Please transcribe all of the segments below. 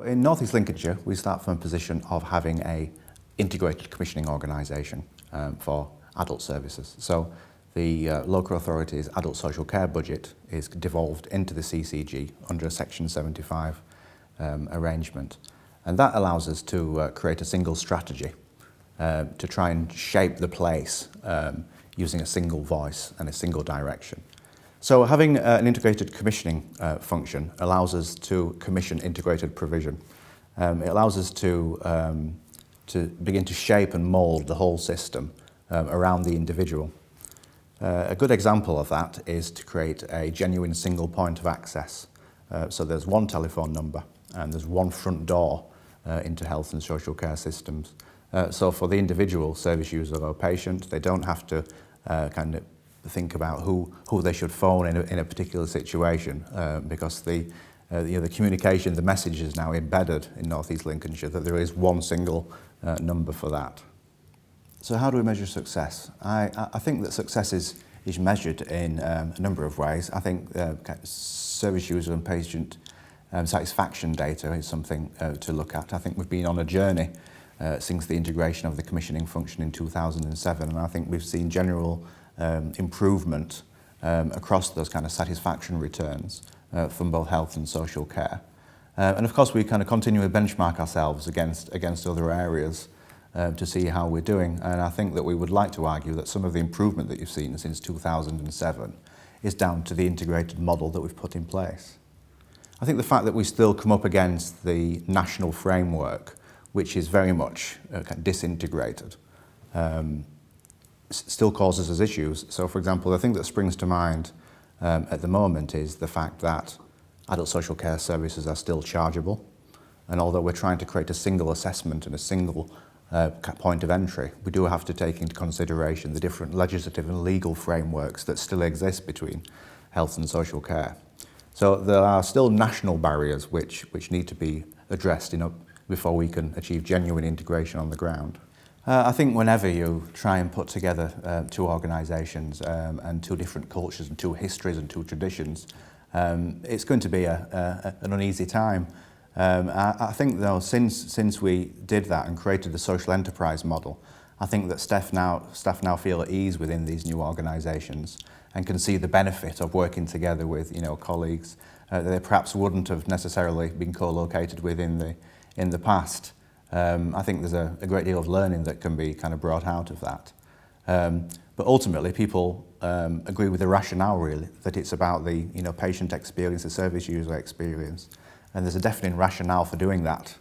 In North East Lincolnshire, we start from a position of having an integrated commissioning organisation for adult services. So the local authority's adult social care budget is devolved into the CCG under a Section 75 arrangement. And that allows us to create a single strategy to try and shape the place using a single voice and a single direction. So having an integrated commissioning function allows us to commission integrated provision. It allows us to begin to shape and mould the whole system around the individual. A good example of that is to create a genuine single point of access. So there's one telephone number and there's one front door into health and social care systems. So for the individual service user or patient, they don't have to kind of think about who they should phone in a particular situation because the communication, the message is now embedded in North East Lincolnshire that there is one single number for that. So how do we measure success? I think that success is measured in a number of ways. I think service user and patient satisfaction data is something to look at. I think we've been on a journey since the integration of the commissioning function in 2007, and I think we've seen general improvement across those kind of satisfaction returns from both health and social care. And of course we kind of continually benchmark ourselves against other areas to see how we're doing, and I think that we would like to argue that some of the improvement that you've seen since 2007 is down to the integrated model that we've put in place. I think the fact that we still come up against the national framework, which is very much kind of disintegrated, still causes us issues. So for example, the thing that springs to mind at the moment is the fact that adult social care services are still chargeable, and although we're trying to create a single assessment and a single point of entry, we do have to take into consideration the different legislative and legal frameworks that still exist between health and social care. So there are still national barriers which need to be addressed before we can achieve genuine integration on the ground. I think whenever you try and put together two organisations and two different cultures and two histories and two traditions, it's going to be an uneasy time. I think though, since we did that and created the social enterprise model, I think that staff now feel at ease within these new organisations and can see the benefit of working together with colleagues that they perhaps wouldn't have necessarily been co-located with in the past. I think there's a great deal of learning that can be kind of brought out of that. But ultimately, people agree with the rationale, really, that it's about the patient experience, the service user experience, and there's a definite rationale for doing that.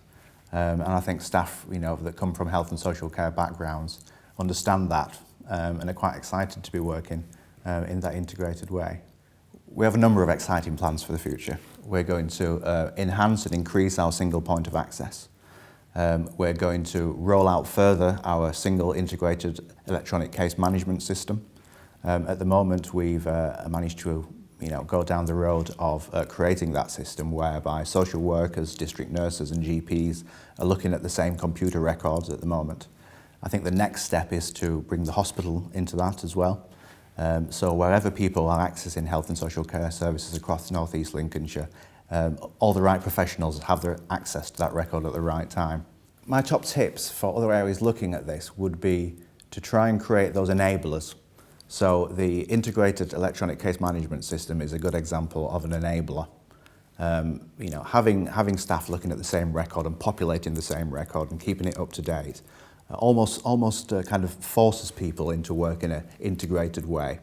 And I think staff, that come from health and social care backgrounds understand that and are quite excited to be working in that integrated way. We have a number of exciting plans for the future. We're going to enhance and increase our single point of access. We're going to roll out further our single integrated electronic case management system. At the moment, we've managed to go down the road of creating that system whereby social workers, district nurses and GPs are looking at the same computer records at the moment. I think the next step is to bring the hospital into that as well. So wherever people are accessing health and social care services across North East Lincolnshire, all the right professionals have their access to that record at the right time. My top tips for other areas looking at this would be to try and create those enablers. So the integrated electronic case management system is a good example of an enabler. Having staff looking at the same record and populating the same record and keeping it up to date almost kind of forces people into work in an integrated way.